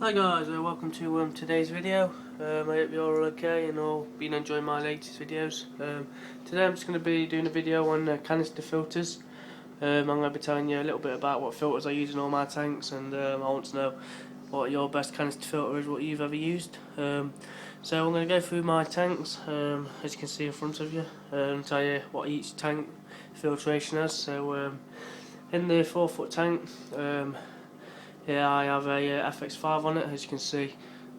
Hi guys, welcome to today's video. I hope you're all okay and all been enjoying my latest videos. Today I'm just going to be doing a video on canister filters. I'm going to be telling you a little bit about what filters I use in all my tanks, and I want to know what your best canister filter is, what you've ever used. So I'm going to go through my tanks, as you can see in front of you, and tell you what each tank filtration has. So in the 4-foot tank, here I have a FX5 on it. As you can see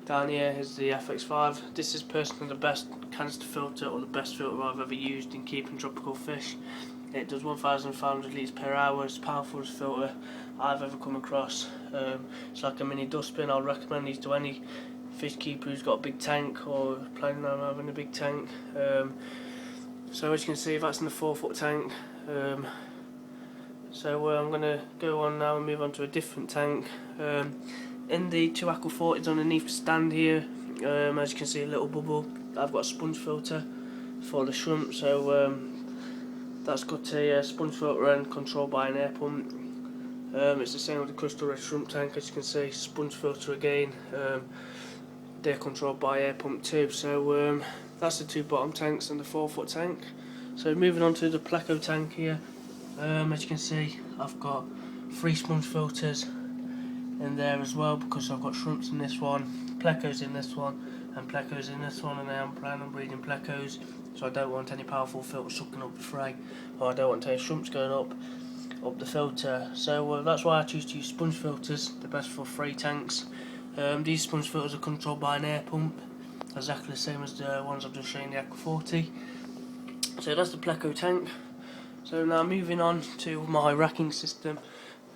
down here is the FX5. This is personally the best canister filter, or the best filter I've ever used in keeping tropical fish. It does 1,500 litres per hour. It's the powerfulest filter I've ever come across. It's like a mini dustbin. I'll recommend these to any fish keeper who's got a big tank or planning on having a big tank. So as you can see, that's in the 4-foot tank. So I'm going to go on now and move on to a different tank. In the 2 Aqua 40s underneath the stand here, as you can see, a little bubble. I've got a sponge filter for the shrimp, so that's got a sponge filter and controlled by an air pump. It's the same with the crystal red shrimp tank. As you can see, sponge filter again. They're controlled by air pump too. So that's the 2 bottom tanks and the 4-foot tank. So moving on to the Pleco tank here. As you can see, I've got 3 sponge filters in there as well, because I've got shrimps in this one, plecos in this one, and plecos in this one, and I am planning on breeding plecos, so I don't want any powerful filters sucking up the fray, or I don't want any shrimps going up the filter. So that's why I choose to use sponge filters, the best for fray tanks. These sponge filters are controlled by an air pump, exactly the same as the ones I've just shown, the Aqua 40. So that's the Pleco tank. So now moving on to my racking system.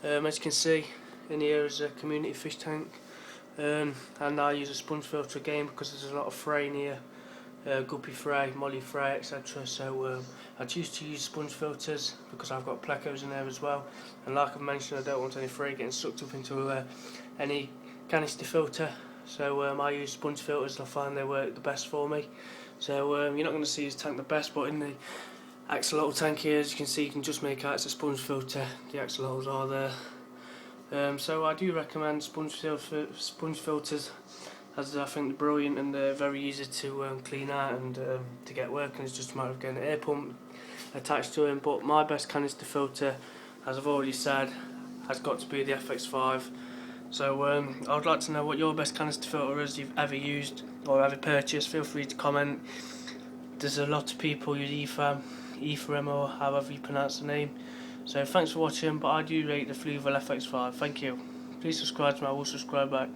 As you can see, in here is a community fish tank, and I use a sponge filter again because there's a lot of fray in here, guppy fray, molly fray, etc. So I choose to use sponge filters because I've got plecos in there as well, and like I've mentioned, I don't want any fray getting sucked up into any canister filter. So I use sponge filters, and I find they work the best for me. So you're not going to see this tank the best, but in the axolotl tank here, as you can see, you can just make out it's a sponge filter. The axolotls are there. So I do recommend sponge filters, as I think they're brilliant and they're very easy to clean out and to get working. It's just a matter of getting an air pump attached to them. But my best canister filter, as I've already said, has got to be the FX5. So I would like to know what your best canister filter is you've ever used or ever purchased. Feel free to comment. There's a lot of people use EFRM or however you pronounce the name. So thanks for watching, but I do rate the Fluval FX5. Thank you. Please subscribe to me, I will subscribe back.